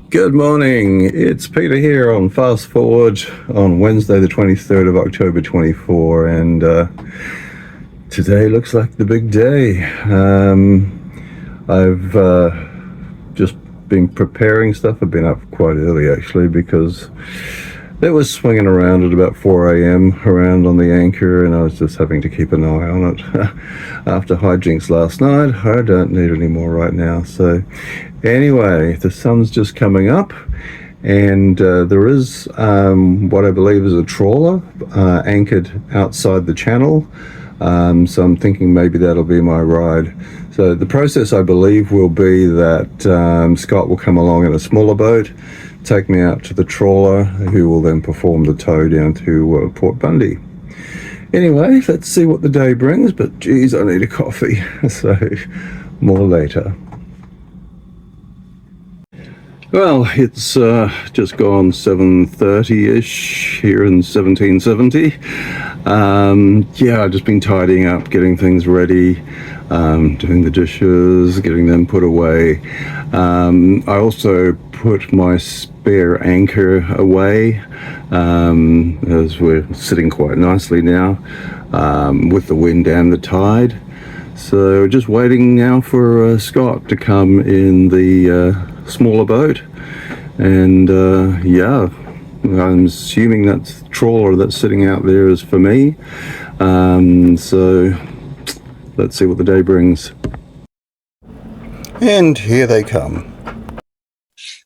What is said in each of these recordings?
Good morning, it's Peter here on Fast Forward on Wednesday the 23rd of October 24, and today looks like the big day. I've just been preparing stuff. I've been up quite early actually because it was swinging around at about 4 a.m. around on the anchor, and I was just having to keep an eye on it. After hijinks last night, I don't need any more right now. So anyway, the sun's just coming up, and there is what I believe is a trawler anchored outside the channel. So I'm thinking maybe that'll be my ride. So the process, I believe, will be that Scott will come along in a smaller boat, take me out to the trawler, who will then perform the tow down to Port Bundy. Anyway, let's see what the day brings, but geez, I need a coffee. So more later. Well, it's just gone 7:30-ish here in 1770. Yeah, I've just been tidying up, getting things ready, doing the dishes, getting them put away. I also put my spare anchor away, as we're sitting quite nicely now, with the wind and the tide. So just waiting now for Scott to come in the smaller boat, and yeah, I'm assuming that trawler that's sitting out there is for me. So let's see what the day brings. And here they come.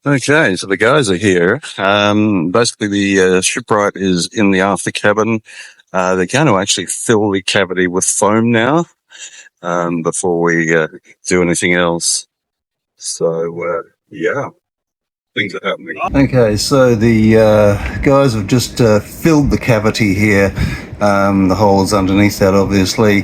Okay, so the guys are here. Basically the shipwright is in the after cabin. They're going to actually fill the cavity with foam now, before we do anything else. So yeah, things are happening. Okay, so the guys have just filled the cavity here, the holes underneath that obviously,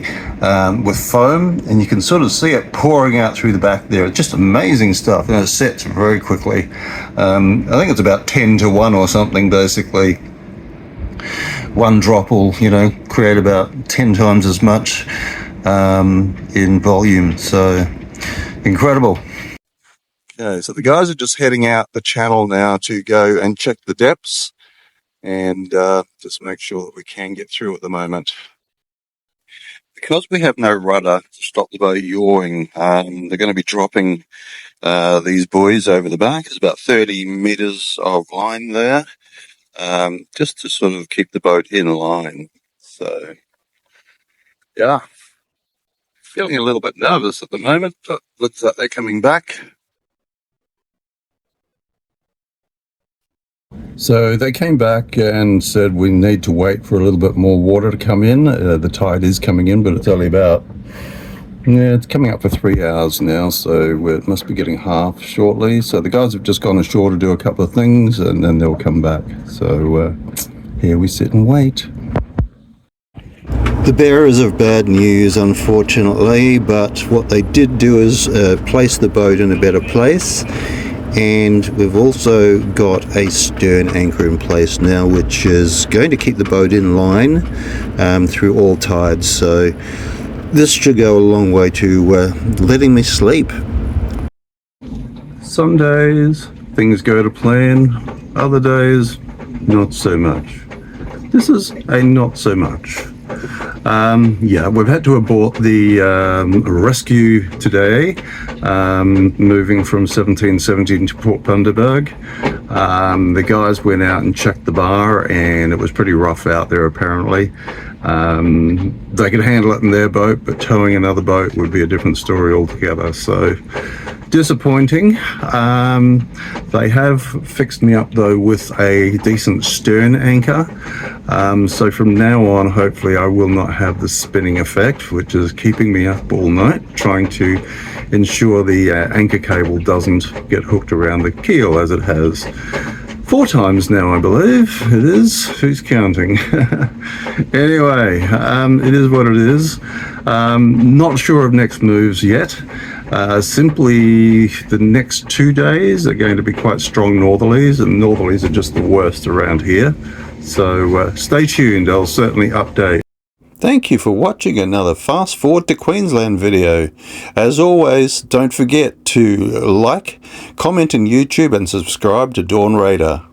with foam, and you can sort of see it pouring out through the back there. It's just amazing stuff, and it sets very quickly. I think it's about 10-to-1 or something basically. One drop will, create about 10 times as much in volume, so incredible. Okay, so the guys are just heading out the channel now to go and check the depths and just make sure that we can get through at the moment. Because we have no rudder to stop the boat yawing, they're going to be dropping these buoys over the back. There's about 30 meters of line there, just to sort of keep the boat in line. So, yeah, feeling a little bit nervous at the moment, but looks like they're coming back. So they came back and said we need to wait for a little bit more water to come in. The tide is coming in, but it's only about, it's coming up for 3 hours now, so it must be getting half shortly. So the guys have just gone ashore to do a couple of things, and then they'll come back. So here we sit and wait. The bearers of bad news, unfortunately, but what they did do is place the boat in a better place. And we've also got a stern anchor in place now, which is going to keep the boat in line through all tides. So this should go a long way to letting me sleep. Some days things go to plan, other days not so much. This is a not so much. Yeah, we've had to abort the rescue today, moving from 1770 to Port Bundaberg. The guys went out and checked the bar, and it was pretty rough out there apparently. They could handle it in their boat, but towing another boat would be a different story altogether. So disappointing. They have fixed me up though with a decent stern anchor. So from now on, hopefully I will not have the spinning effect, which is keeping me up all night, trying to ensure the anchor cable doesn't get hooked around the keel as it has 4 times now, I believe it is. Who's counting? Anyway, it is what it is. Not sure of next moves yet. Simply the next 2 days are going to be quite strong northerlies, and northerlies are just the worst around here. So stay tuned, I'll certainly update. Thank you for watching another Fast Forward to Queensland video. As always, don't forget to like, comment on YouTube and subscribe to Dawn Raider.